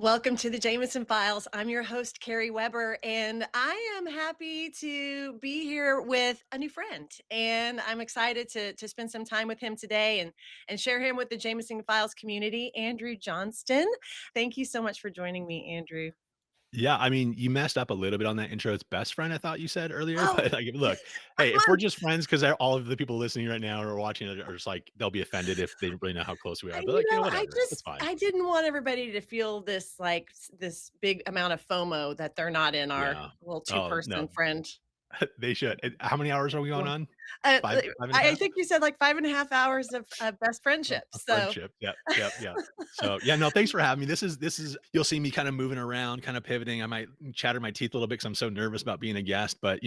Welcome to the Jameson Files. I'm your host, Kerry Weber, and I am happy to be here with a new friend. And I'm excited to spend some time with him today and share him with the Jameson Files community, Andrew Johnston. Thank you so much for joining me, Andrew. Yeah, I mean, you messed up a little bit on that intro. It's best friend, I thought you said earlier, Oh, but like, look, hey, if we're just friends, because all of the people listening right now or watching it are just like they'll be offended if they don't really know how close we are. But like, whatever, it's fine. I didn't want everybody to feel this this big amount of FOMO that they're not in our Yeah. little Oh no, two-person friend. they should. How many hours are we going Well, on? Uh, Five and a I half. think you said like 5.5 hours of best friendship. A So friendship. Yep, yep, yep. So yeah, no, thanks for having me. This is you'll see me kind of moving around, kind of pivoting. I might chatter my teeth a little bit because I'm so nervous about being a guest, but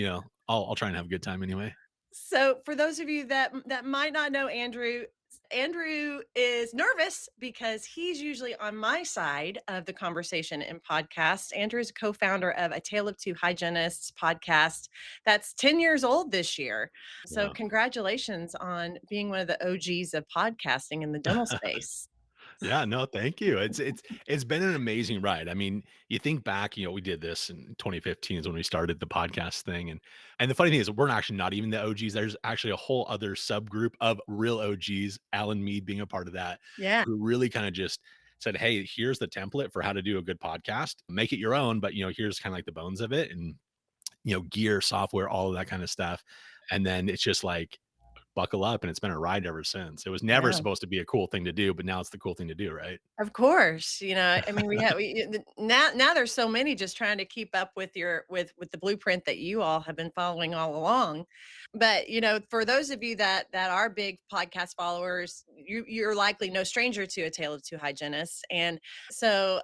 I'll try and have a good time anyway. So, for those of you that might not know Andrew, Andrew is nervous because he's usually on my side of the conversation in podcasts. Andrew is a co-founder of A Tale of Two Hygienists podcast that's 10 years old this year. So, Yeah. congratulations on being one of the OGs of podcasting in the dental space. Yeah, no, thank you. It's been an amazing ride. I mean, you think back, we did this in 2015 is when we started the podcast thing, and the funny thing is we're actually not even the OGs. There's actually a whole other subgroup of real OGs, Alan Mead being a part of that, Yeah. who really kind of just said, "Hey, here's the template for how to do a good podcast. Make it your own, but here's kind of like the bones of it and gear, software, all of that kind of stuff." And then it's just like buckle up, and it's been a ride ever since. It was never Yeah. supposed to be a cool thing to do, but now it's the cool thing to do, right? Of course, I mean, now there's so many just trying to keep up with your with the blueprint that you all have been following all along. But, for those of you that are big podcast followers, you're likely no stranger to A Tale of Two Hygienists. And so,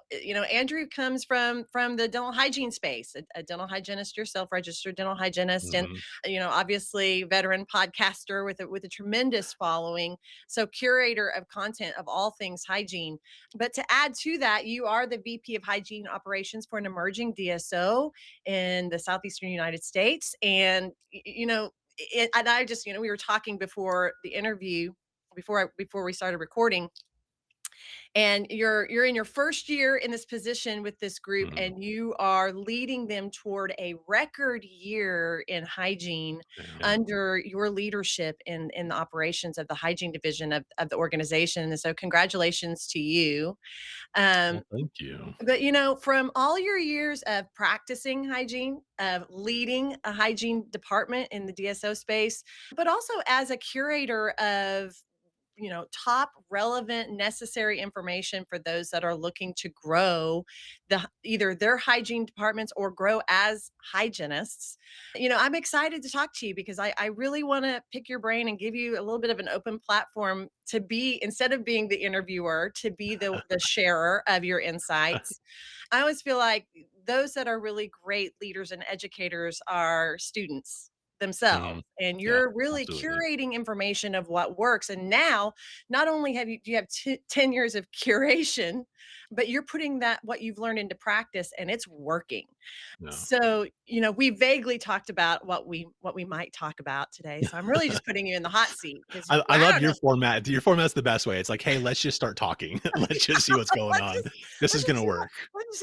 Andrew comes from the dental hygiene space, a dental hygienist yourself, registered dental hygienist, and Mhm. obviously veteran podcaster with a tremendous following, so curator of content of all things hygiene. But to add to that, you are the VP of Hygiene Operations for an emerging DSO in the Southeastern United States. And, and I just, we were talking before the interview, before we started recording, and you're in your first year in this position with this group, Mhm. and you are leading them toward a record year in hygiene Yeah. under your leadership in the operations of the hygiene division of the organization. And so congratulations to you. um, Well, thank you. but from all your years of practicing hygiene, of leading a hygiene department in the DSO space, but also as a curator of top relevant necessary information for those that are looking to grow either their hygiene departments or grow as hygienists. I'm excited to talk to you because I really want to pick your brain and give you a little bit of an open platform to be, instead of being the interviewer, to be the sharer of your insights. I always feel like those that are really great leaders and educators are students themselves, Mhm. and Yeah, you're really absolutely. curating information of what works. And now, not only do you have 10 years of curation, but you're putting that what you've learned into practice, and it's working. No. So, we vaguely talked about what we might talk about today. So I'm really just putting you in the hot seat because I I love don't your know. format. Your format's the best way. It's like, "Hey, let's just start talking. Let's just see what's going let's on. just This let's is just gonna see work."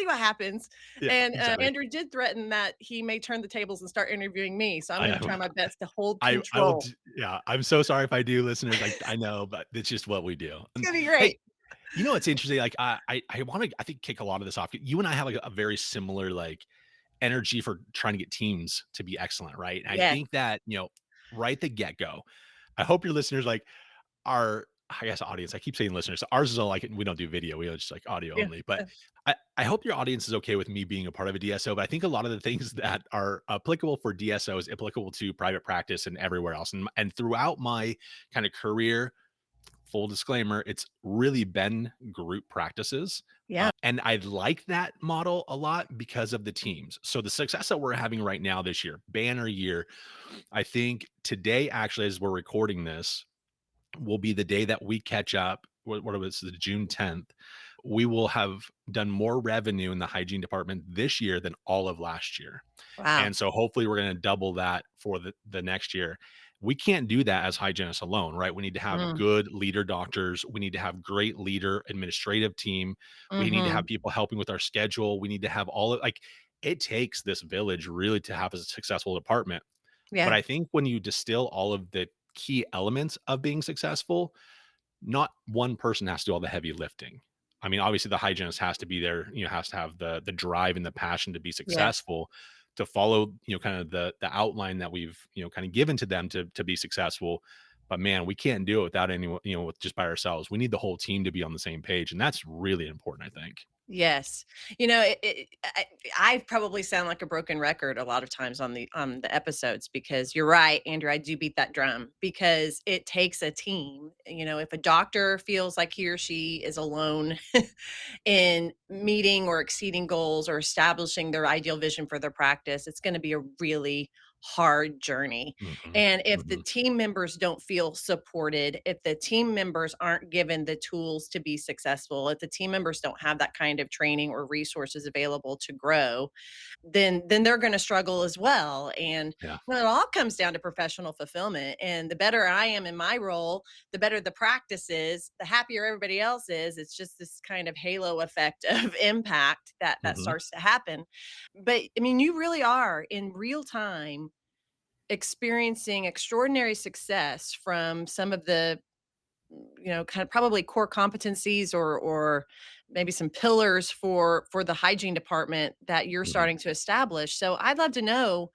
what happens. Yeah, And exactly. Andrew did threaten that he may turn the tables and start interviewing me. So I'm going to I try my best to hold I will control. d yeah, I'm so sorry if I do, listeners. I know, but it's just what we do. It's And, going to be hey, great. what's interesting? Like, I wanna, I think, kick a lot of this off. You and I have, like, a very similar, like, energy for trying to get teams to be excellent, right? And I Yes. think that, right at the get-go, I hope your listeners, like, are, I guess, audience. I keep saying listeners. Ours is all like, we don't do video. We are just like audio Yeah. only. But I hope your audience is okay with me being a part of a DSO. But I think a lot of the things that are applicable for DSO is applicable to private practice and everywhere else. And throughout my kind of career, full disclaimer, it's really been group practices. Yeah. And I like that model a lot because of the teams. So the success that we're having right now this year, banner year, I think today, actually, as we're recording this, will be the day that we catch up. What was the June 10th? we will have done more revenue in the hygiene department this year than all of last year. Wow. And so hopefully we're going to double that for the next year. We can't do that as hygienists alone, right? We need to have Mm. good leader doctors. We need to have great leader administrative team. We need to have Mhm. people helping with our schedule. We need to have all of like it takes this village really to have a successful department. But Yeah. I think when you distill all of the key elements of being successful, not one person has to do all the heavy lifting. I mean, obviously the hygienist has to be there, has to have the drive and the passion to be Yes. successful, to follow, kind of the outline that we've, kind of given to them to be successful. But man, we can't do it without anyone, with just by ourselves. We need the whole team to be on the same page. And that's really important, I think. Yes. I probably sound like a broken record a lot of times on the episodes because you're right, Andrew. I do beat that drum because it takes a team. If a doctor feels like he or she is alone in meeting or exceeding goals or establishing their ideal vision for their practice, it's going to be a really hard journey. Mhm, And if the mhm, team members don't feel supported, if the team members aren't given the tools to be successful, if the team members don't have that kind of training or resources available to grow, then they're going to struggle as well. And yeah, it all comes down to professional fulfillment. And the better I am in my role, the better the practice is, the happier everybody else is. It's just this kind of halo effect of impact that mhm, starts to happen. But I mean, you really are in real time experiencing extraordinary success from some of the kind of probably core competencies or maybe some pillars for the hygiene department that you're mhm. starting to establish. So I'd love to know,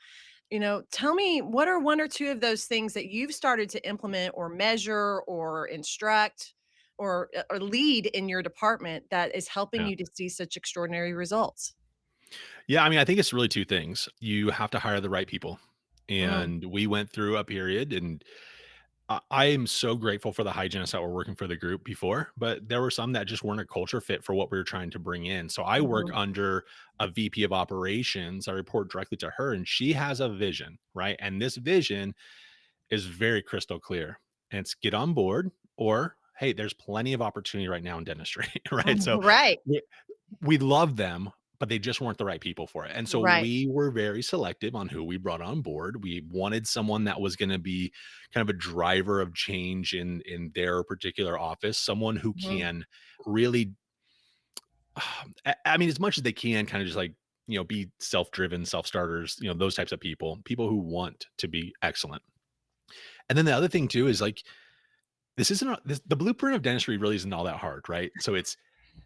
tell me, what are one or two of those things that you've started to implement or measure or instruct or lead in your department that is helping Yeah. you to see such extraordinary results? Yeah, I mean, I think it's really 2 things. You have to hire the right people, Mm, and we went through a period, and I am so grateful for the hygienists that were working for the group before, but there were some that just weren't a culture fit for what we were trying to bring in. So I work mhm, under a VP of operations. I report directly to her, and she has a vision, right? And this vision is very crystal clear. And it's get on board, or hey, there's plenty of opportunity right now in dentistry, right? So right, we love them, but they just weren't the right people for it. And so right. we were very selective on who we brought on board. We wanted someone that was going to be kind of a driver of change in their particular office, someone who Mhm, can really I mean as much as they can kind of just like, be self-driven, self-starters, those types of people who want to be excellent. And then the other thing too is like this isn't the blueprint of dentistry really isn't all that hard, right? So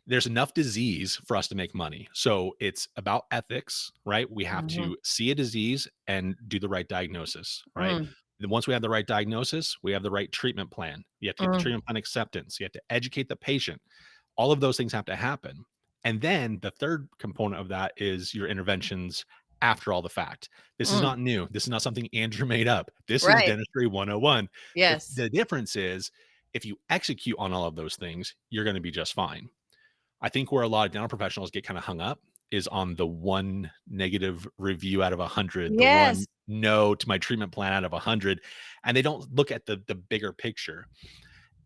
there's enough disease for us to make money. So it's about ethics, right? We have mhm, to see a disease and do the right diagnosis, right? mm, Then once we have the right diagnosis, we have the right treatment plan. You have to get the mm, treatment plan acceptance. You have to educate the patient. All of those things have to happen. And then the third component of that is your interventions after all the fact. This is mm. not new. This is not something Andrew made up. This is Right. dentistry 101. Yes. The difference is if you execute on all of those things, you're going to be just fine. I think where a lot of dental professionals get kind of hung up is on the one negative review out of 100, the one Yes. no to my treatment plan out of 100, and they don't look at the bigger picture.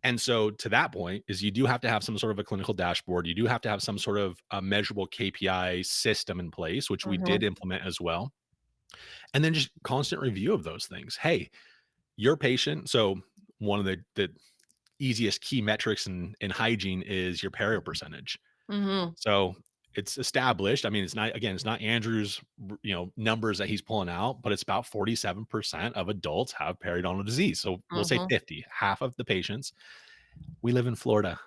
And so to that point is you do have to have some sort of a clinical dashboard. You do have to have some sort of a measurable KPI system in place, which we did Mhm, implement as well. And then just constant review of those things. Hey, your patient. So one of the easiest key metrics in hygiene is your perio percentage. mhm, So it's established. I mean, it's not Andrew's, numbers that he's pulling out, but it's about 47% of adults have periodontal disease. So we'll say mhm. 50, half of the patients. We live in Florida.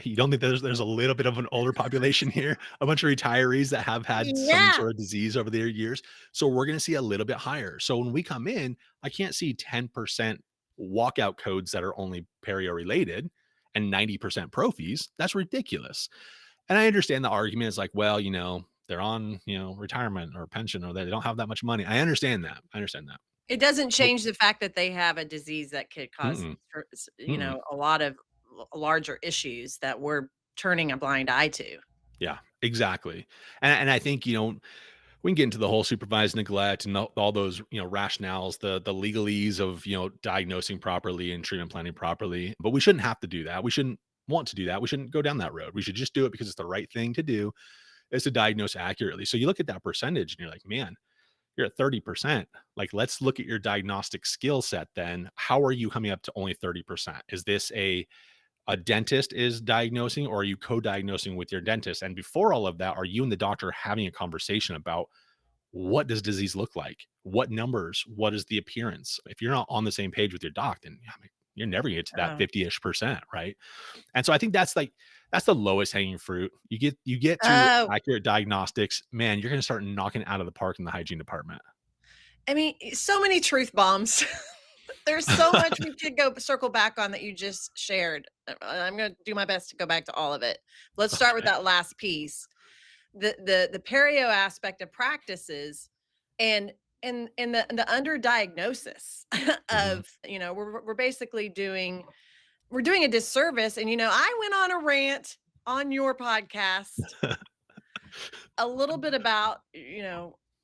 You don't think there's a little bit of an older population here, a bunch of retirees that have had some Yeah. sort of disease over their years. So we're going to see a little bit higher. So when we come in, I can't see 10% walkout codes that are only perio related and 90% prophies. That's ridiculous. And I understand the argument is like, well, they're on, retirement or pension or they don't have that much money. I understand that. I understand that. It doesn't But change the fact that they have a disease that could cause, mm-mm, mm-mm. a lot of larger issues that we're turning a blind eye to. Yeah, exactly. And I think, we can get into the whole supervised neglect and all those, rationales, the legalese of, diagnosing properly and treatment planning properly, but we shouldn't have to do that. We shouldn't want to do that. We shouldn't go down that road. We should just do it because it's the right thing to do, is to diagnose accurately. So you look at that percentage and you're like, man, you're at 30%. Like, let's look at your diagnostic skill set then. How are you coming up to only 30%? Is this a dentist is diagnosing, or are you co-diagnosing with your dentist? And before all of that, are you and the doctor having a conversation about what does disease look like? What numbers? What is the appearance? If you're not on the same page with your doc, then I mean, you're never gonna get to that Oh. 50-ish percent, right? And so I think that's like that's the lowest hanging fruit. You get to Oh, accurate diagnostics, man, you're gonna start knocking it out of the park in the hygiene department. I mean, so many truth bombs. There's so much we could go circle back on that you just shared. I'm gonna do my best to go back to all of it. Let's start with Okay. that last piece. The perio aspect of practices and the underdiagnosis Mhm. of, we're basically doing a disservice. And I went on a rant on your podcast a little bit about,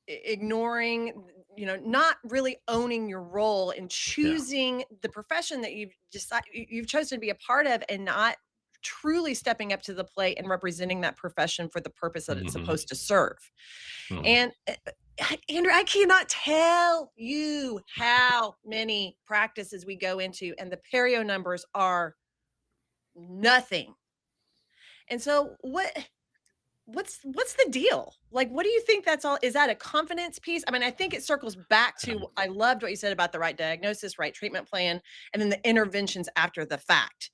ignoring, not really owning your role and Yeah. choosing the profession that you've chosen to be a part of, and not truly stepping up to the plate and representing that profession for the purpose that it's Mhm. supposed to serve. Mhm. And Andrew, I cannot tell you how many practices we go into and the perio numbers are nothing. And so what's the deal? Like, what do you think that's all? Is that a confidence piece? I mean, I think it circles back to, I loved what you said about the right diagnosis, right treatment plan, and then the interventions after the fact.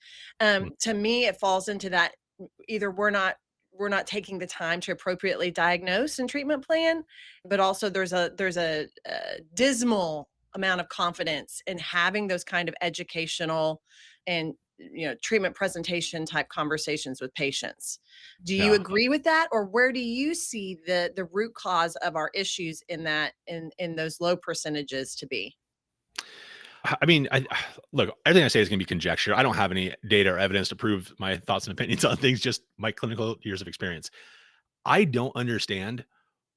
Mhm. To me, it falls into that, either we're not taking the time to appropriately diagnose and treatment plan, but also there's a dismal amount of confidence in having those kind of educational and treatment presentation type conversations with patients. Do you Yeah. agree with that, or where do you see the root cause of our issues in that, in those low percentages to be? I mean, look, everything I say is gonna be conjecture. I don't have any data or evidence to prove my thoughts and opinions on things, just my clinical years of experience. I don't understand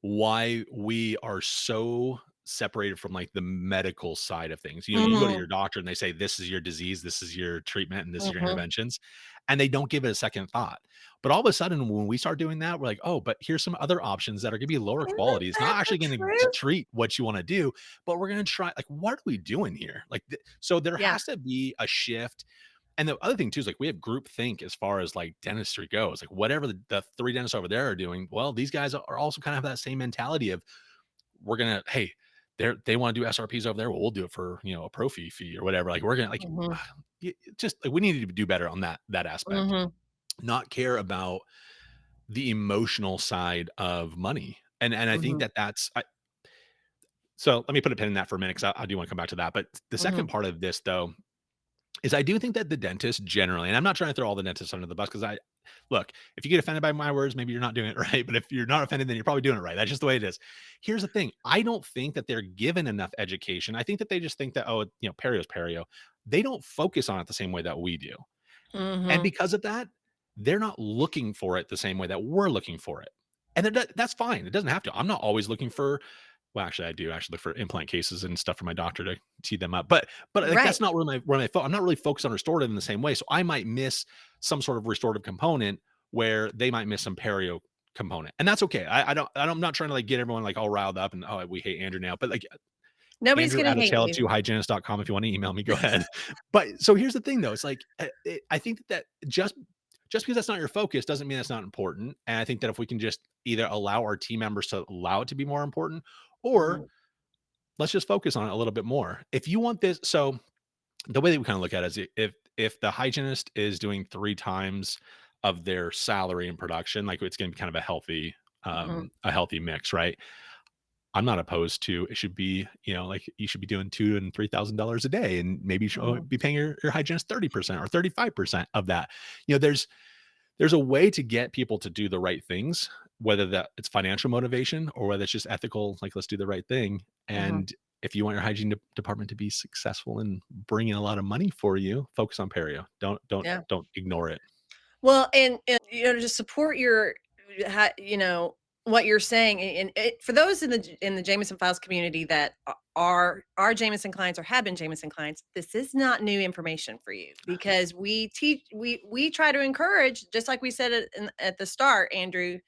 why we are so separated from like the medical side of things. You know, you go to Mhm, your doctor and they say, this is your disease, this is your treatment, and this is your mhm. interventions. And they don't give it a second thought. But all of a sudden, when we start doing that, we're like, oh, but here's some other options that are going to be lower Isn't quality. It's not that the actually going to truth? treat what you want to do, but we're going to try. Like, what are we doing here? Like, so there Yeah. has to be a shift. And the other thing too is like we have group think as far as like dentistry goes. Like whatever the three dentists over there are doing, well, these guys are also kind of have that same mentality of we're gonna, hey, they want to do SRPs over there. Well, we'll do it for a pro fee or whatever. Like we're gonna like Mhm, just like we need to do better on that aspect. mhm, Not care about the emotional side of money. And I think mhm, that's so let me put a pin in that for a minute because I do want to come back to that. But the second mhm, part of this though is I do think that the dentist generally, and I'm not trying to throw all the dentists under the bus because I look, if you get offended by my words, maybe you're not doing it right. But if you're not offended, then you're probably doing it right. That's just the way it is. Here's the thing. I don't think that they're given enough education. I think that they just think that, oh, perio is perio. They don't focus on it the same way that we do. And mhm. because of that, they're not looking for it the same way that we're looking for it. And that's fine. It doesn't have to. I'm not always looking for well, actually, I do actually look for implant cases and stuff for my doctor to tee them up. But like Right. that's not I'm not really focused on restorative in the same way. So I might miss some sort of restorative component where they might miss some perio component. And that's okay. I'm not trying to like get everyone like all riled up and oh we hate Andrew now. But like Nobody's Andrew gonna at a hate tale of you. two hygienist.com if you want to email me, go ahead. But so here's the thing though, it's like I think that just because that's not your focus doesn't mean that's not important. And I think that if we can just either allow our team members to allow it to be more important, or Mhm, let's just focus on it a little bit more. If you want this, so the way that we kind of look at it is if the hygienist is doing 3 times of their salary in production, like it's going to be kind of mhm, a healthy mix, right? I'm not opposed to it should be, like you should be doing $2,000 and $3,000 a day, and maybe you should mhm, be paying your hygienist 30% or 35% of that. There's a way to get people to do the right things, whether that it's financial motivation or whether it's just ethical, like let's do the right thing. mhm. And if you want your hygiene department to be successful and bring in a lot of money for you, focus on perio. Don't don't Yeah. don't ignore it. Well, and to support your, what you're saying, and for those in the Jameson Files community that are Jameson clients or have been Jameson clients, this is not new information for you because we teach we try to encourage, just like we said at the start, Andrew,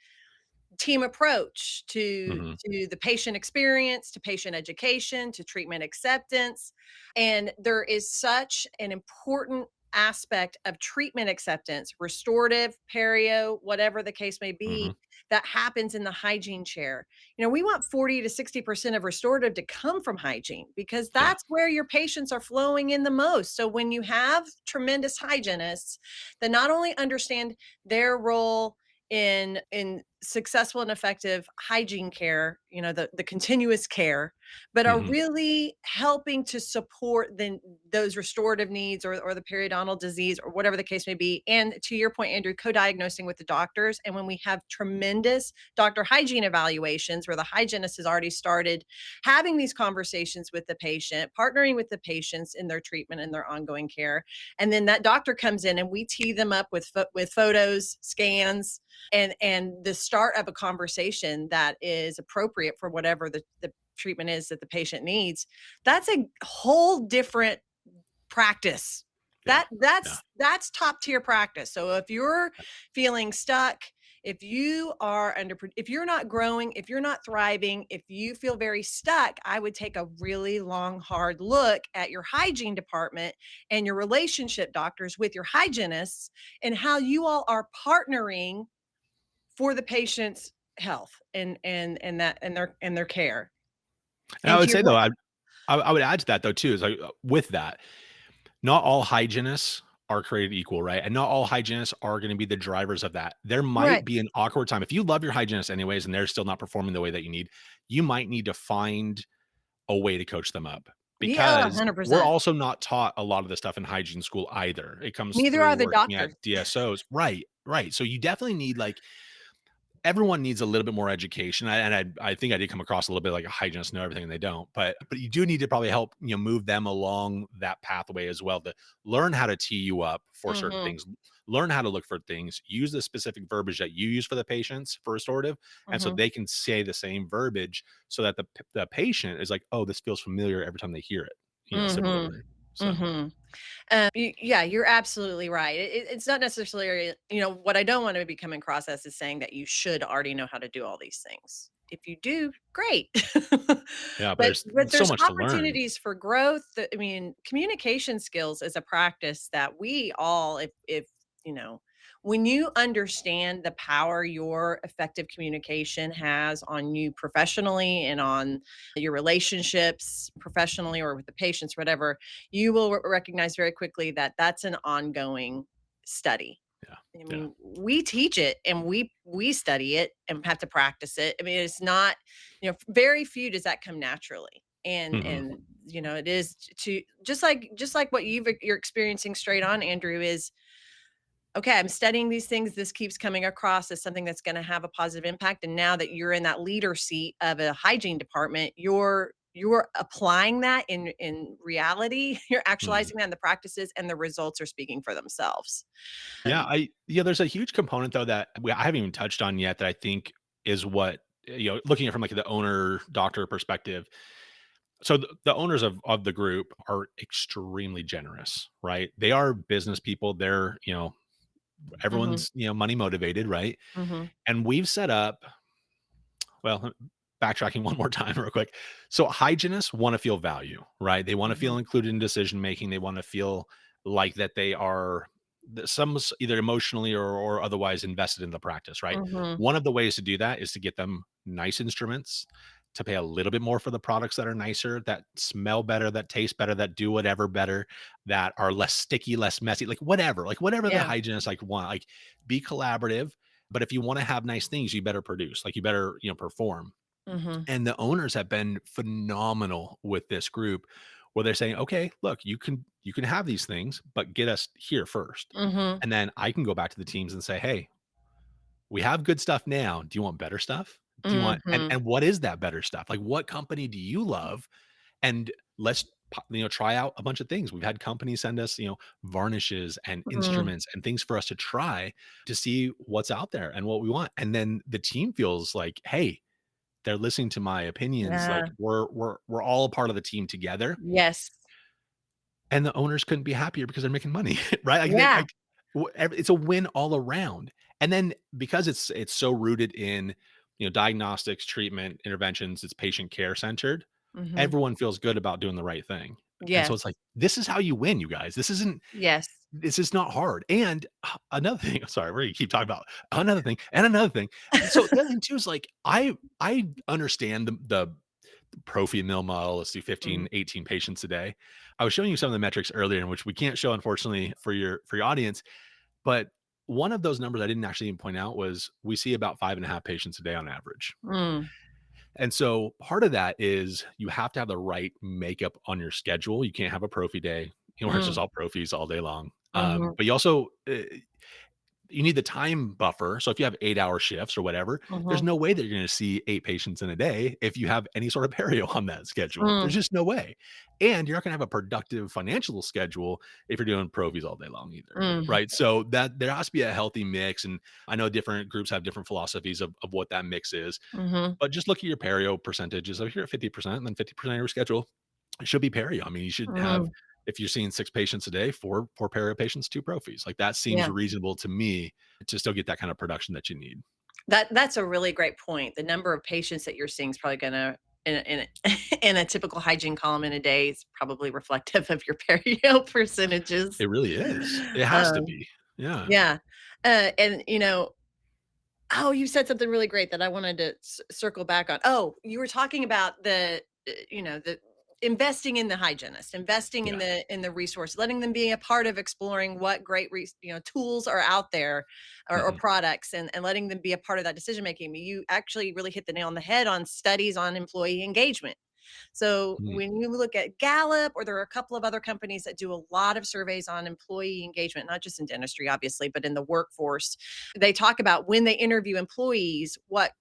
team approach Mhm. to the patient experience, to patient education, to treatment acceptance. And there is such an important aspect of treatment acceptance, restorative, perio, whatever the case may be, Mhm. that happens in the hygiene chair. We want 40 to 60% of restorative to come from hygiene because Yeah. that's where your patients are flowing in the most. So when you have tremendous hygienists that not only understand their role in successful and effective hygiene care, the continuous care, but are Mhm. really helping to support those restorative needs or the periodontal disease or whatever the case may be. And to your point, Andrew, co-diagnosing with the doctors. And when we have tremendous doctor hygiene evaluations where the hygienist has already started having these conversations with the patient, partnering with the patients in their treatment and their ongoing care, and then that doctor comes in and we tee them up with photos, scans, and the start of a conversation that is appropriate for whatever the treatment is that the patient needs. That's a whole different practice. Yeah. Yeah. That's top tier practice. So if you're feeling stuck, if you are if you're not growing, if you're not thriving, if you feel very stuck, I would take a really long, hard look at your hygiene department and your relationship doctors with your hygienists and how you all are partnering for the patient's health and their care. And I And would to your say though, point, I would add to that though too, is like, with that, not all hygienists are created equal, right? And not all hygienists are gonna be the drivers of that. There might right. be an awkward time. If you love your hygienist anyways and they're still not performing the way that you need, you might need to find a way to coach them up, Yeah, because we're 100%. also not taught a lot of the stuff in hygiene school either. It comes Neither through are the working at doctors. DSOs. Right, right. So you definitely need, like, everyone needs a little bit more education. I think I did come across a little bit like a hygienist know everything and they don't, but you do need to probably help, move them along that pathway as well, to learn how to tee you up for certain Mhm, things, learn how to look for things, use the specific verbiage that you use for the patients for restorative, and so mhm, they can say the same verbiage so that the patient is like, "Oh, this feels familiar," every time they hear it, mhm, similarly. So, mhm. Yeah, you're absolutely right. It's not necessarily, what I don't want to be coming across as is saying that you should already know how to do all these things. If you do, great. yeah, but but there's but so there's much to learn. opportunities for growth. I mean, communication skills is a practice that we all, if you know, when you understand the power your effective communication has on you professionally and on your relationships professionally or with the patients, whatever, you will recognize very quickly that that's an ongoing study. Yeah, I yeah. mean, we teach it and we study it and have to practice it. I mean, it's not, very few does that come naturally. Mhm. And it is to just like what you're experiencing straight on, Andrew, is okay, I'm studying these things. This keeps coming across as something that's going to have a positive impact. And now that you're in that leader seat of a hygiene department, you're applying that in reality. You're Mhm. actualizing that in the practices, and the results are speaking for themselves. Yeah, there's a huge component though that I haven't even touched on yet that I think is what, looking at it from like the owner doctor perspective. So the owners of the group are extremely generous, right? They are business people. They're, Hmm. everyone's, money motivated, right? Hmm. And we've set up, well, backtracking one more time real quick. So hygienists want to feel value, right? They want to Hmm. feel included in decision making. They want to feel like that they are, that some's either emotionally or otherwise invested in the practice, right? Hmm. One of the ways to do that is to get them nice instruments, to pay a little bit more for the products that are nicer, that smell better, that taste better, that do whatever better, that are less sticky, less messy, like whatever the Yeah. hygienists like want, like, be collaborative. But if you want to have nice things, you better produce, like, you better, perform. Hmm. And the owners have been phenomenal with this group, where they're saying, "Okay, look, you can have these things, but get us here first. Hmm. And then I can go back to the teams and say, "Hey, we have good stuff now. Do you want better stuff? Do you want, and Hmm. what is that better stuff? Like, what company do you love? And let's try out a bunch of things. We've had companies send us, varnishes and Mm, instruments and things for us to try to see what's out there and what we want. And then the team feels like, hey, they're listening to my opinions. yeah. Like we're all a part of the team together. Yes. And the owners couldn't be happier because they're making money, right? Like they Yeah. like it's a win all around. And then because it's so rooted in, diagnostics, treatment, interventions, it's patient care centered, Mhm. everyone feels good about doing the right thing. And so Yes. it's like, this is how you win, you guys. Yes. This is not hard. And another thing, sorry, we're gonna keep talking about another thing and another thing. So the other thing too is like I understand the prophy mill model. Let's do Mm, 15, 18 patients a day. I was showing you some of the metrics earlier, in which we can't show, unfortunately, for your audience. But one of those numbers I didn't actually even point out was we see about 5.5 patients a day on average. mm, And so part of that is you have to have the right makeup on your schedule. You can't have a prophy day, where it's just mm, all prophies all day long. mhm, But you also you need the time buffer. So if you have 8-hour shifts or whatever, there's mhm, no way that you're going to see 8 patients in a day if you have any sort of perio on that schedule. There's mm, just no way. And you're not going to have a productive financial schedule if you're doing provies all day long either. mm, Right. So that there has to be a healthy mix. And I know different groups have different philosophies of what that mix is. mhm, But just look at your perio percentages. If you're at 50%, and then 50% of your schedule, it should be perio. I mean, you should have, mm, if you're seeing 6 patients a day, four perio patients, 2 prophies. Like that seems yeah. reasonable to me to still get that kind of production that you need. That's a really great point. The number of patients that you're seeing is probably gonna in a typical hygiene column in a day is probably reflective of your perio percentages. It really is. It has to Um, be. Yeah. yeah, and, oh, you said something really great that I wanted to circle back on. Oh, you were talking about the investing in the hygienist, investing Yeah. in the resource, letting them be a part of exploring what great tools are out there or Mhm. products, and letting them be a part of that decision making. You actually really hit the nail on the head on studies on employee engagement. So Mhm. when you look at Gallup, or there are a couple of other companies that do a lot of surveys on employee engagement, not just in dentistry, obviously, but in the workforce, they talk about when they interview employees, what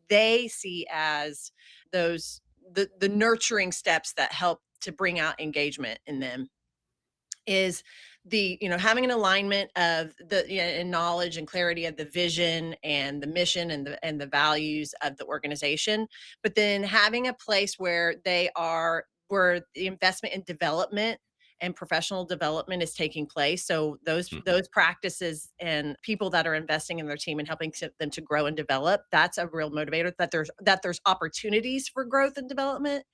they see as those the nurturing steps that help to bring out engagement in them is having an alignment of and knowledge and clarity of the vision and the mission and the values of the organization, but then having a place where the investment in development and professional development is taking place. So Mhm. those practices and people that are investing in their team and helping them to grow and develop, that's a real motivator, that there's opportunities for growth and development.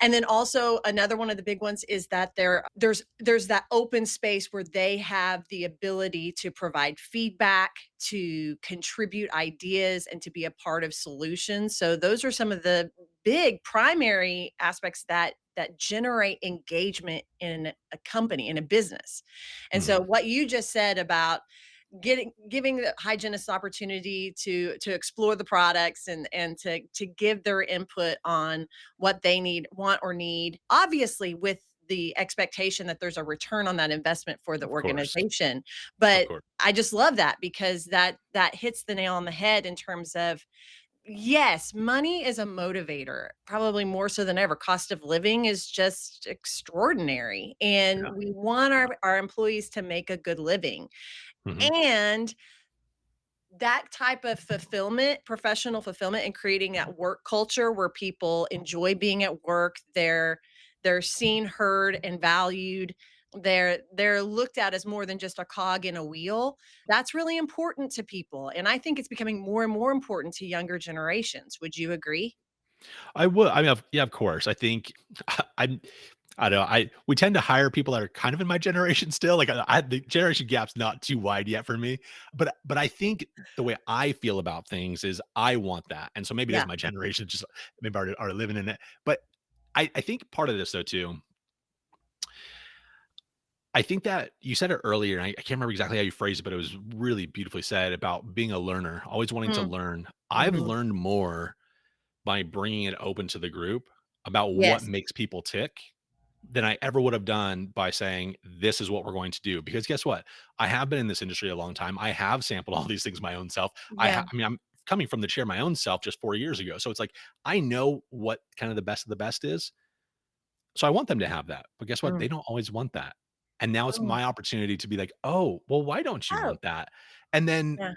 And then also another one of the big ones is that there's that open space where they have the ability to provide feedback, to contribute ideas, and to be a part of solutions. So those are some of the big primary aspects that generate engagement in a company, in a business. And so Mhm. what you just said about giving the hygienists opportunity to explore the products and to give their input on what they want or need, obviously with the expectation that there's a return on that investment for the Of course. organization. Of But course. I just love that because that hits the nail on the head in terms of, yes, money is a motivator, probably more so than ever. Cost of living is just extraordinary, and Yeah. we want our employees to make a good living. Mhm. And that type of fulfillment, professional fulfillment, and creating that work culture where people enjoy being at work, they're seen, heard, and valued. They're looked at as more than just a cog in a wheel. That's really important to people, and I think it's becoming more and more important to younger generations. Would you agree? I would. I mean, yeah, of course. I think I'm. I don't know. We tend to hire people that are kind of in my generation still. Like the generation gap's not too wide yet for me. But I think the way I feel about things is I want that, and so maybe it is Yeah. my generation just maybe are living in it. But I think part of this though too. I think that you said it earlier, and I can't remember exactly how you phrased it, but it was really beautifully said about being a learner, always wanting to Mm, learn. I've mhm. learned more by bringing it open to the group about what Yes. makes people tick than I ever would have done by saying, "This is what we're going to do." Because guess what? I have been in this industry a long time. I have sampled all these things my own self. Yeah. I mean, I'm coming from the chair my own self just 4 years ago. So it's like I know what kind of the best is. So I want them to have that, but guess what? Mm, They don't always want that. And now it's mm. my opportunity to be like, "Oh, well, why don't you Oh, want that?" And then yeah,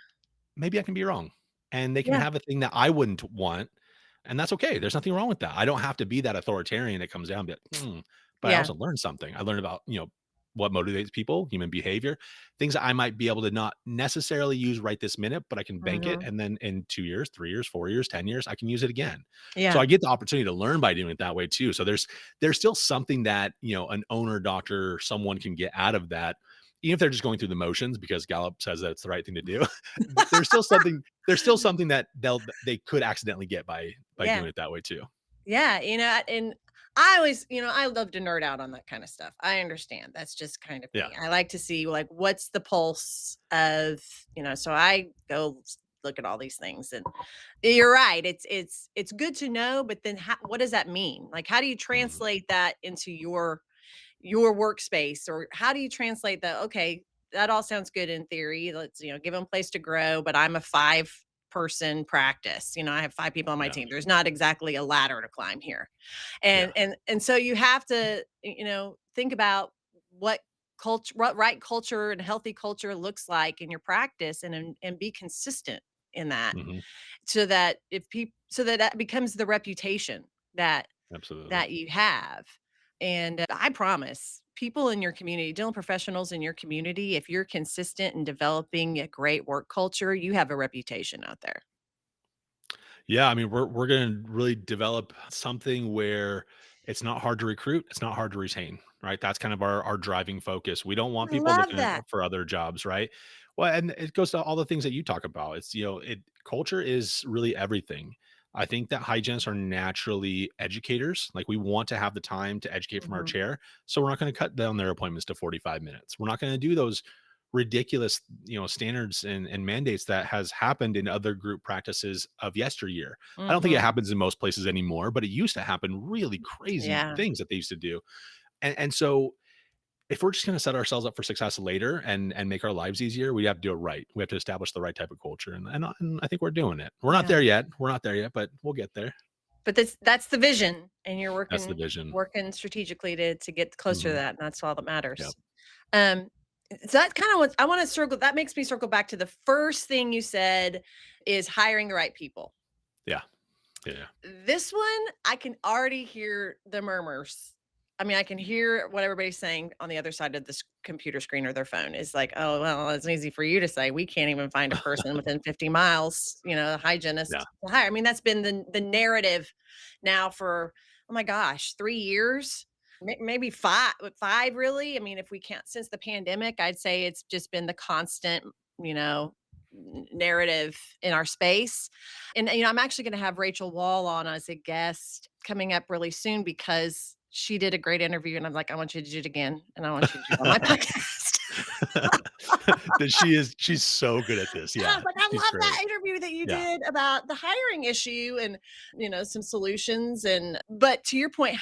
maybe I can be wrong, and they can yeah, have a thing that I wouldn't want, and that's okay. There's nothing wrong with that. I don't have to be that authoritarian that comes down and be like, but I yeah. also learned something. I learned about, what motivates people, human behavior, things that I might be able to not necessarily use right this minute, but I can bank it, Mhm. and then in 2 years, 3 years, 4 years, 10 years, I can use it again. So Yeah. I get the opportunity to learn by doing it that way too. So there's still something that, an owner, doctor, someone can get out of that, even if they're just going through the motions because Gallup says that it's the right thing to do. There's still something that they could accidentally get by Yeah. doing it that way too. Yeah, and I always, I love to nerd out on that kind of stuff. I understand. That's just kind of Yeah. me. I like to see like what's the pulse of, so I go look at all these things and you're right. It's good to know, but then what does that mean? Like how do you Mhm. translate that into your workspace, or how do you translate that? Okay, that all sounds good in theory. Let's, give them a place to grow, but I'm a 5-person practice. I have 5 people on my Yeah. team. There's not exactly a ladder to climb here. Yeah. And so you have to, think about what what right culture and healthy culture looks like in your practice, and be consistent in that, Mhm. so that if people so that that becomes the reputation that Absolutely. that you have. And I promise people in your community, dental professionals in your community, if you're consistent in developing a great work culture, you have a reputation out there. Yeah, I mean, we're gonna really develop something where it's not hard to recruit, it's not hard to retain, right? That's kind of our driving focus. We don't want I people love looking that. for other jobs, right? Well, and it goes to all the things that you talk about. It's culture is really everything. I think that hygienists are naturally educators. Like we want to have the time to educate from our Mhm. chair. So we're not going to cut down their appointments to 45 minutes. We're not going to do those ridiculous, standards and mandates that has happened in other group practices of yesteryear. I don't think it Mhm. happens in most places anymore, but it used to happen really crazy Yeah. things that they used to do. And so if we're just going to set ourselves up for success later and make our lives easier, we have to do it right. We have to establish the right type of culture. And I think we're doing it. We're not Yeah. there yet. We're not there yet, but we'll get there. But that's the vision, and you're That's the working vision. working strategically to get closer to Mhm. that, and that's all that Yeah. matters. Um, so that kind of what I want to circle. That makes me circle back to the first thing you said is hiring the right people. Yeah. Yeah. This one, I can already hear the murmurs. I mean, I can hear what everybody's saying on the other side of this computer screen or their phone is like, oh, well, it's easy for you to say. We can't even find a person within 50 miles, a Yeah. hygienist to hire. I mean, that's been the narrative now for, oh my gosh, 3 years, maybe five really. I mean, if we can't, since the pandemic, I'd say it's just been the constant, you know, narrative in our space. And, I'm actually going to have Rachel Wall on as a guest coming up really soon because she did a great interview. And I'm like, I want you to do it again. And I want you to do it on my podcast. That she's so good at this. And I Yeah. was like, I She's love great. that interview that you Yeah. did about the hiring issue and, some solutions. But to your point,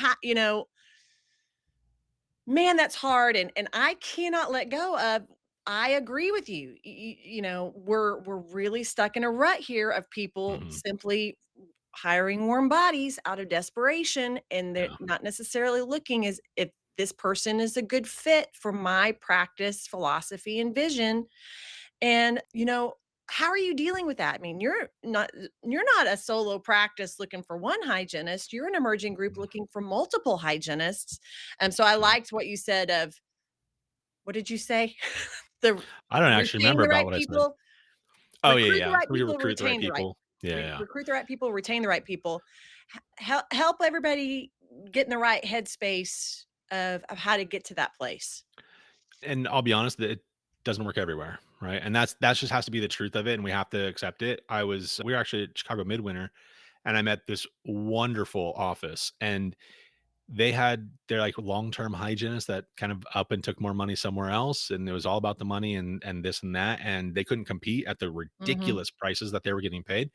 man, that's hard, and I cannot let go of. I agree with you. We're really stuck in a rut here of people Mhm. simply hiring warm bodies out of desperation, and they're Yeah. not necessarily looking as if this person is a good fit for my practice, philosophy, and vision. And, how are you dealing with that? I mean, you're not a solo practice looking for one hygienist. You're an emerging group Mhm. looking for multiple hygienists. And so I Yeah. liked what you said of what did you say? The I don't actually retain remember the about right what I said. people, Oh, yeah, recruit the yeah. right We people, recruit the right retain the right people. Yeah, yeah. recruit the right people, retain the right people. Help everybody get in the right headspace of how to get to that place. And I'll be honest, that it doesn't work everywhere, right? And that's just has to be the truth of it, and we have to accept it. We were actually at Chicago Midwinter, and I met this wonderful office, and they had their, like, long-term hygienist that kind of up and took more money somewhere else, and it was all about the money and this and that, and they couldn't compete at the Mhm. ridiculous prices that they were getting paid.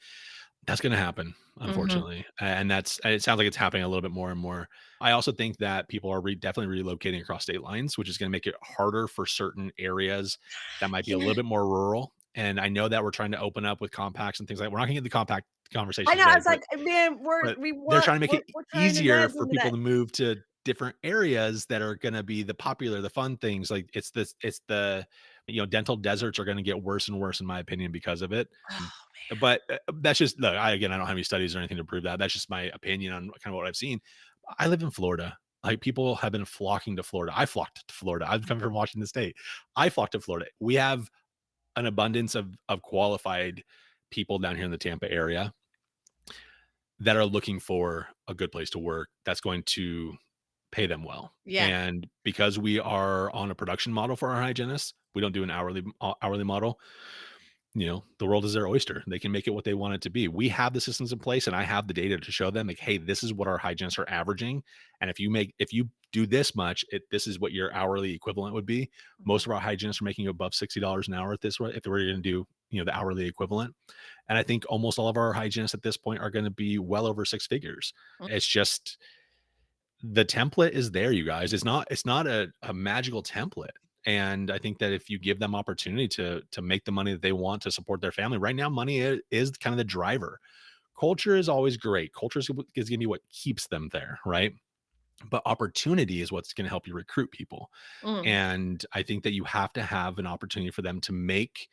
That's gonna happen, Mhm. unfortunately, and it sounds like it's happening a little bit more and more. I also think that people are definitely relocating across state lines, which is gonna make it harder for certain areas that might be a Yeah. little bit more rural, and I know that we're trying to open up with compacts and things like we're not gonna get the compact I conversation know, I today, was like, "Man, but they're trying to make it we're trying to easier nudge for into people that." to move different areas that are gonna be the popular, the fun things. Like, it's the, dental deserts are gonna get worse and worse, in my opinion, because of it. Mm. Oh, But, that's just look, again, I don't have any studies or anything to prove that. That's just my opinion on kind of what I've seen. I live in Florida. Like, people have been flocking to Florida. I flocked to Florida. I'm coming from Washington State. I flocked to Florida. We have an abundance of qualified people down here in the Tampa area that are looking for a good place to work that's going to pay them well. yeah. And because we are on a production model for our hygienists, we don't do an hourly model. The world is their oyster. They can make it what they want it to be. We have the systems in place, and I have the data to show them, like, hey, this is what our hygienists are averaging. And if you do this much, this is what your hourly equivalent would be. Mhm. Most of our hygienists are making above $60 an hour at this rate if we're going to do the hourly equivalent. And I think almost all of our hygienists at this point are going to be well over six figures. Mm. It's just the template is there, you guys. It's not a magical template. And I think that if you give them opportunity to make the money that they want to support their family, right now, money is kind of the driver. Culture is always great. Culture is going to be what keeps them there, right? But opportunity is what's going to help you recruit people. Mm. And I think that you have to have an opportunity for them to make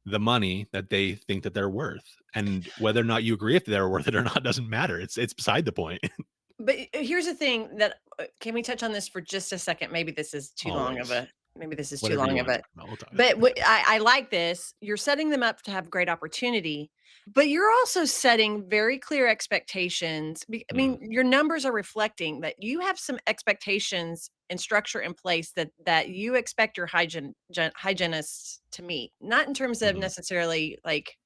the money that they think that they're worth. And whether or not you agree if they're worth it or not doesn't matter. It's beside the point. But here's the thing that can we touch on this for just a second? Always. Maybe this is too Whatever you long of wanna a talk about, we'll talk. but what I like this. You're setting them up to have great opportunity, but you're also setting very clear expectations. I Mm, mean, your numbers are reflecting that you have some expectations and structure in place that you expect your hygienists to meet, not in terms of mhm. necessarily like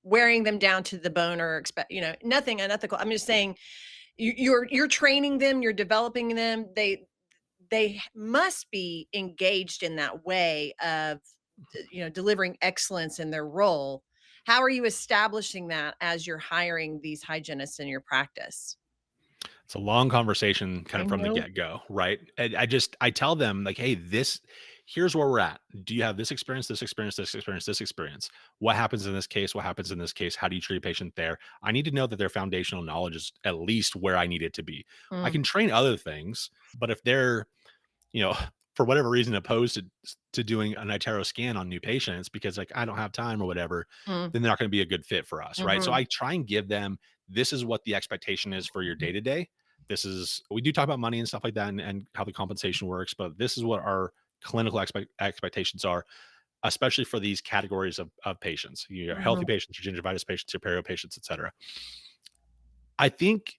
wearing them down to the bone or nothing unethical. I'm just saying you're training them, you're developing them. They must be engaged in that way of delivering excellence in their role. How are you establishing that as you're hiring these hygienists in your practice? It's a long conversation kind I of from the know. get-go, right? And I tell them like, "Hey, here's where we're at. Do you have this experience, this experience, this experience, this experience? What happens in this case? What happens in this case? How do you treat a patient there?" I need to know that their foundational knowledge is at least where I need it to be. I Mm, can train other things, but if they're, you know, for whatever reason opposed to doing an iTero scan on new patients because like I don't have time or whatever, mm, then they're not going to be a good fit for us, right? So mhm, I try and give them this is what the expectation is for your day to day. This is we do talk about money and stuff like that and how the compensation works, but this is what our clinical expectations are, especially for these categories of patients. Your healthy mhm, patients, your gingivitis patients, your perio patients, etc. I think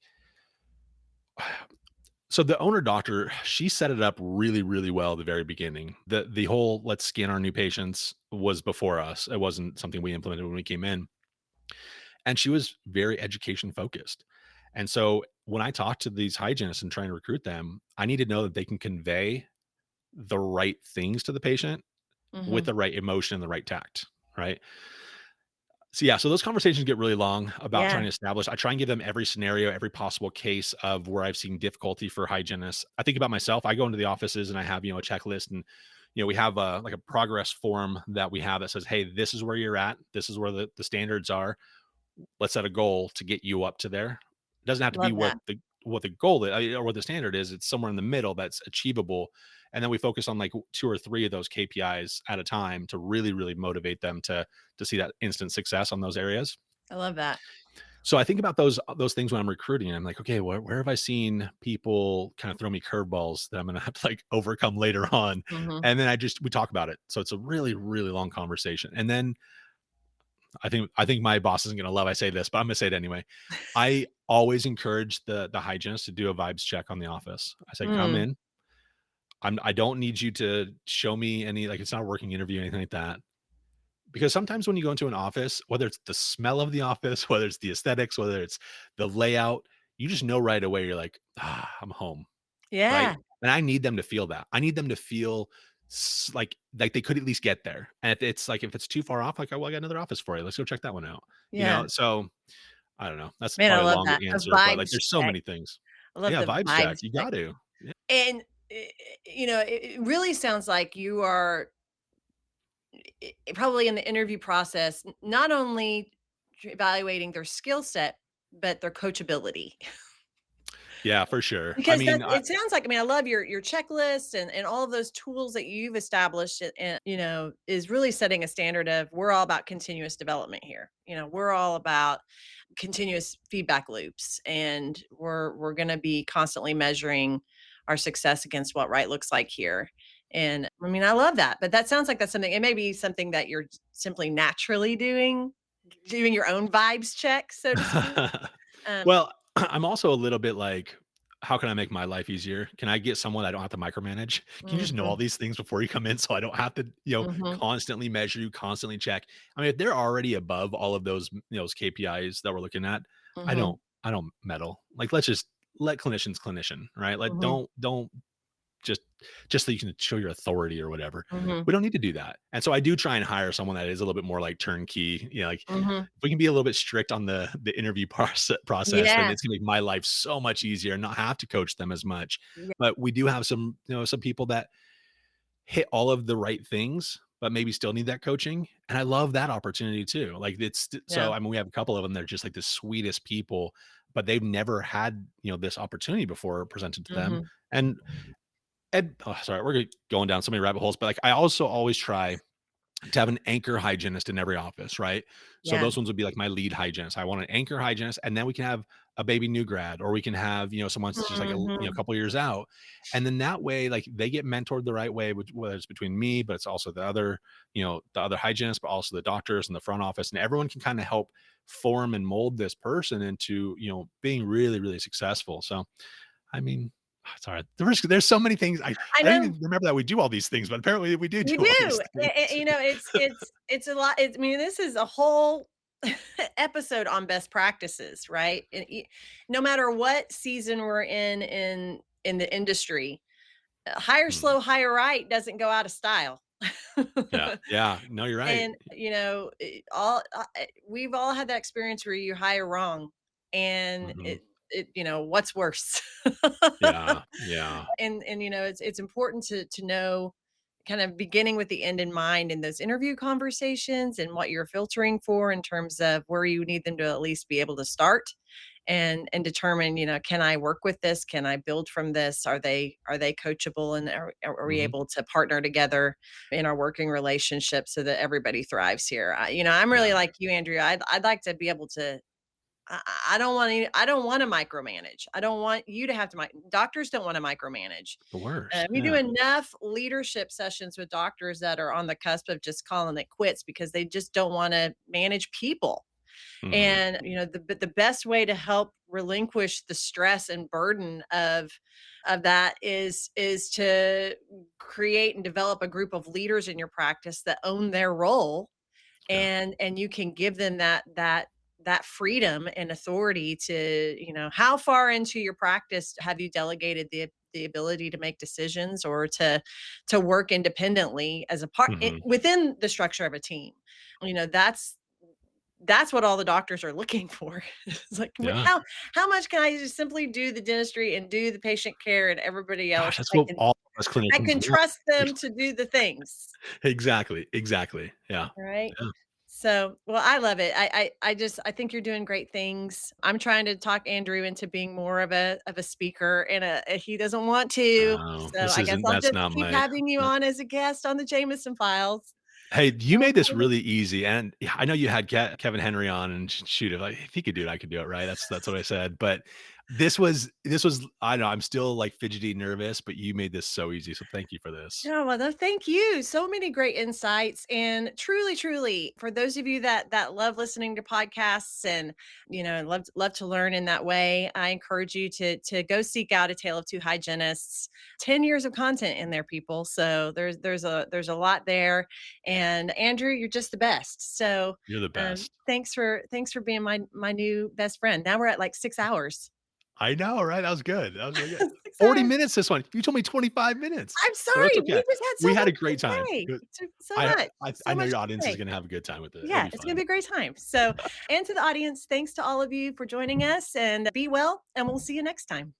so the owner doctor, she set it up really, really well at the very beginning. The whole let's scan our new patients was before us. It wasn't something we implemented when we came in. And she was very education focused. And so when I talk to these hygienists and trying to recruit them, I need to know that they can convey the right things to the patient with mhm. the right emotion and the right tact. Right. So yeah, so those conversations get really long about trying Yeah, to establish. I try and give them every scenario, every possible case of where I've seen difficulty for hygienists. I think about myself. I go into the offices and I have a checklist, and we have a like a progress form that we have that says, "Hey, this is where you're at. This is where the standards are. Let's set a goal to get you up to there." It doesn't have to be love that. what the goal is or what the standard is. It's somewhere in the middle that's achievable. And then we focus on like two or three of those KPIs at a time to really, really motivate them to see that instant success on those areas. I love that. So I think about those things when I'm recruiting. I'm like, okay, where have I seen people kind of throw me curveballs that I'm gonna have to like overcome later on? Mhm. And then we talk about it. So it's a really, really long conversation. And then I think my boss isn't gonna love I say this, but I'm gonna say it anyway. I always encourage the hygienist to do a vibes check on the office. I say, come Mm. in. I don't need you to show me any like it's not a working interview or anything like that. Because sometimes when you go into an office, whether it's the smell of the office, whether it's the aesthetics, whether it's the layout, you just know right away you're like, I'm home, right? Yeah, And I need them to feel that. I need them to feel like they could at least get there. And if it's too far off, like, oh, well, I got another office for you. Let's go check that one out. yeah. So I don't know. That's Man, I probably a love longer that. A answer, but like vibes there's so check. many things. I love Yeah, the vibes check. vibes You check. got to. And, it really sounds like you are probably in the interview process, not only evaluating their skill set, but their coachability. Yeah, for sure. I Because mean, it sounds like, I mean, I love your checklist and all of those tools that you've established and, is really setting a standard of we're all about continuous development here. We're all about continuous feedback loops, and we're going to be constantly measuring our success against what right looks like here. And I mean, I love that, but that sounds like that's something, it may be something that you're simply naturally doing your own vibes check, so to speak. Um, well, I'm also a little bit like, how can I make my life easier? Can I get someone I don't have to micromanage? Can you just know all mhm, these things before you come in so I don't have to, mhm, constantly measure you, constantly check? I mean, if they're already above all of those, those KPIs that we're looking at, I mhm, don't I don't meddle. Like let's just let clinicians clinician, right? Like mhm, don't just so you can show your authority or whatever. mhm, We don't need to do that. And so I do try and hire someone that is a little bit more like turnkey. Like mhm. if we can be a little bit strict on the interview process, then Yeah, it's gonna make my life so much easier and not have to coach them as much. yeah, But we do have some, some people that hit all of the right things, but maybe still need that coaching. And I love that opportunity too. Like yeah, so I mean, we have a couple of them. They're just like the sweetest people, but they've never had, this opportunity before presented to them. mhm, And oh, sorry, we're going down so many rabbit holes, but like I also always try to have an anchor hygienist in every office, right? So yeah, those ones would be like my lead hygienist. I want an anchor hygienist, and then we can have a baby new grad, or we can have someone that's just like a mhm, couple years out, and then that way, like they get mentored the right way, whether it's between me, but it's also the other hygienists, but also the doctors and the front office, and everyone can kind of help form and mold this person into being really really successful. So I mean, sorry, there's so many things I I didn't know. even remember that we do all these things, but apparently we do You do all these do. things. It's a lot. I mean, this is a whole episode on best practices, right? No matter what season we're in the industry, hire Mm. slow, hire right doesn't go out of style. Yeah, yeah. No, you're right. And we've all had that experience where you hire wrong, and Mhm. what's worse. Yeah, yeah. And it's important to know kind of beginning with the end in mind in those interview conversations and what you're filtering for in terms of where you need them to at least be able to start and determine, can I work with this, can I build from this, are they coachable, and are we Mhm. able to partner together in our working relationship so that everybody thrives here. I'm really Yeah. like you, Andrea. I'd like to be able to, I don't want any, I don't want to micromanage. I don't want you to have to doctors don't want to micromanage. The worst. We do Yeah. enough leadership sessions with doctors that are on the cusp of just calling it quits because they just don't want to manage people. Mhm. And the best way to help relinquish the stress and burden of that is to create and develop a group of leaders in your practice that own their role, Yeah. and you can give them that freedom and authority to, how far into your practice have you delegated the ability to make decisions or to work independently as a part Mhm. within the structure of a team. That's what all the doctors are looking for. It's like, Yeah. how much can I just simply do the dentistry and do the patient care, and everybody Gosh, else that's what all of us I clinicians can want. trust them to do the things. Exactly, exactly. Yeah. Right? Yeah. So, well, I love it. I think you're doing great things. I'm trying to talk Andrew into being more of a speaker, and he doesn't want to. Oh, So I guess I'll that's just not keep my having you no. on as a guest on the Jameson Files. Hey, you made this Um, really easy, and yeah, I know you had Kevin Henry on, and shoot, if he could do it, I could do it, right? That's what I said. But this was I know I'm still like fidgety, nervous, but you made this so easy. So thank you for this. No, well, no, thank you. So many great insights, and truly, truly, for those of you that love listening to podcasts and love to learn in that way, I encourage you to go seek out A Tale of Two Hygienists. 10 years of content in there, people. So there's a lot there. And Andrew, you're just the best. So You're the best. thanks for being my new best friend. Now we're at like 6 hours. I know, right? That was good. That was really good. 6 40 hours. minutes this one. You told me 25 minutes. I'm So it's sorry. We okay. just had We so had much a great to time. say. Good. So I much, I so know much your to audience is say. gonna have a good time with it. It'll Yeah, be it's gonna fun. be a great time. So, and to the audience, thanks to all of you for joining us, and be well, and we'll see you next time.